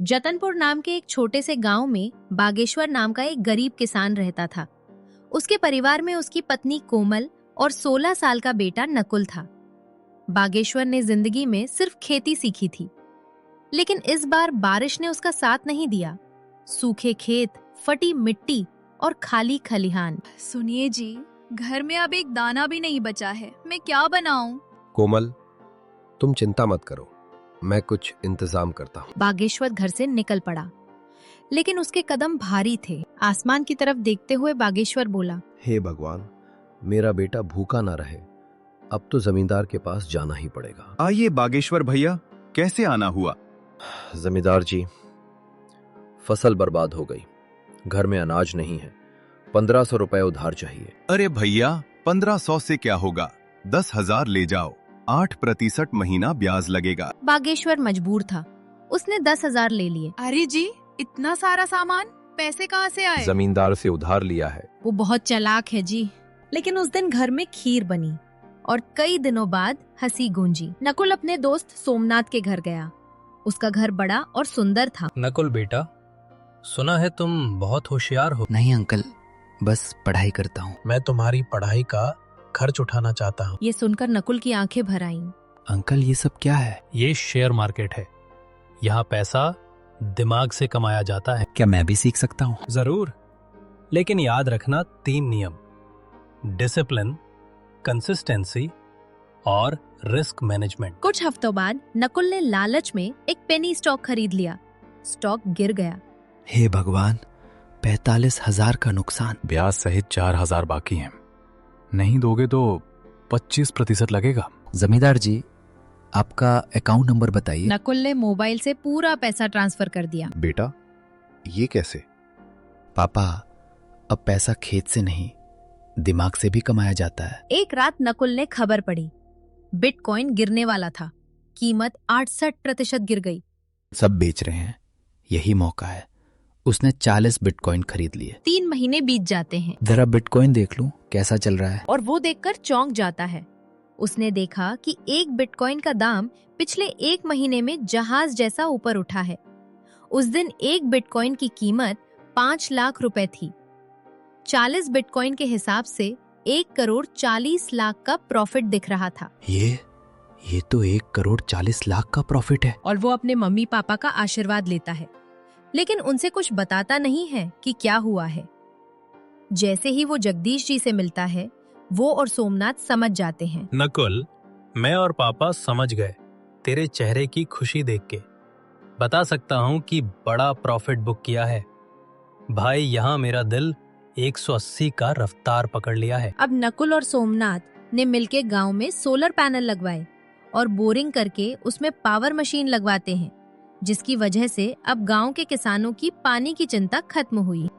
जतनपुर नाम के एक छोटे से गांव में बागेश्वर नाम का एक गरीब किसान रहता था। उसके परिवार में उसकी पत्नी कोमल और 16 साल का बेटा नकुल था। बागेश्वर ने जिंदगी में सिर्फ खेती सीखी थी, लेकिन इस बार बारिश ने उसका साथ नहीं दिया। सूखे खेत, फटी मिट्टी और खाली खलिहान। सुनिए जी, घर में अब एक दाना भी नहीं बचा है, मैं क्या बनाऊं? कोमल, तुम चिंता मत करो, मैं कुछ इंतजाम करता हूँ। बागेश्वर घर से निकल पड़ा, लेकिन उसके कदम भारी थे। आसमान की तरफ देखते हुए बागेश्वर बोला, हे भगवान, मेरा बेटा भूखा ना रहे। अब तो जमींदार के पास जाना ही पड़ेगा। आइए बागेश्वर भैया, कैसे आना हुआ? जमींदार जी, फसल बर्बाद हो गई, घर में अनाज नहीं है, 1500 रुपए उधार चाहिए। अरे भैया, 1500 से क्या होगा, 10,000 ले जाओ, 8% महीना ब्याज लगेगा। बागेश्वर मजबूर था, उसने 10,000 ले लिए। अरे जी, इतना सारा सामान पैसे कहाँ से आए? जमींदार से उधार लिया है। वो बहुत चालाक है जी। लेकिन उस दिन घर में खीर बनी और कई दिनों बाद हंसी गूंजी। नकुल अपने दोस्त सोमनाथ के घर गया। उसका घर बड़ा और सुंदर था। नकुल बेटा, सुना है तुम बहुत होशियार हो। नहीं अंकल, बस पढ़ाई करता हूँ। मैं तुम्हारी पढ़ाई का खर्च उठाना चाहता हूँ। ये सुनकर नकुल की आंखें भर आईं। अंकल, ये सब क्या है? ये शेयर मार्केट है, यहाँ पैसा दिमाग से कमाया जाता है। क्या मैं भी सीख सकता हूँ? जरूर, लेकिन याद रखना 3 नियम: डिसिप्लिन, कंसिस्टेंसी और रिस्क मैनेजमेंट। कुछ हफ्तों बाद नकुल ने लालच में एक पेनी स्टॉक खरीद लिया। स्टॉक गिर गया। हे भगवान, 45,000 का नुकसान। ब्याज सहित 4,000 बाकी हैं। नहीं दोगे तो 25% लगेगा। जमींदार जी, आपका अकाउंट नंबर बताइए। नकुल ने मोबाइल से पूरा पैसा ट्रांसफर कर दिया। बेटा, ये कैसे? पापा, अब पैसा खेत से नहीं, दिमाग से भी कमाया जाता है। एक रात नकुल ने खबर पढ़ी, बिटकॉइन गिरने वाला था। कीमत 68% गिर गई। सब बेच रहे हैं, यही मौका है। उसने 40 बिटकॉइन खरीद लिए। 3 महीने बीत जाते हैं जरा बिटकॉइन देख लूं कैसा चल रहा है। और वो देखकर चौंक जाता है। उसने देखा कि एक बिटकॉइन का दाम पिछले 1 महीने में जहाज जैसा ऊपर उठा है। उस दिन एक बिटकॉइन की कीमत 5 लाख रुपए थी। 40 बिटकॉइन के हिसाब से 1,40,40,00,000 का प्रॉफिट दिख रहा था। ये तो 1,40,40,00,000 का प्रॉफिट है। और वो अपने मम्मी पापा का आशीर्वाद लेता है, लेकिन उनसे कुछ बताता नहीं है कि क्या हुआ है। जैसे ही वो जगदीश जी से मिलता है, वो और सोमनाथ समझ जाते हैं। नकुल, मैं और पापा समझ गए तेरे चेहरे की खुशी देख के। बता सकता हूँ कि बड़ा प्रॉफिट बुक किया है। भाई, यहाँ मेरा दिल 180 का रफ्तार पकड़ लिया है। अब नकुल और सोमनाथ ने मिलके गांव में सोलर पैनल लगवाए और बोरिंग करके उसमें पावर मशीन लगवाते हैं, जिसकी वजह से अब गांव के किसानों की पानी की चिंता खत्म हुई।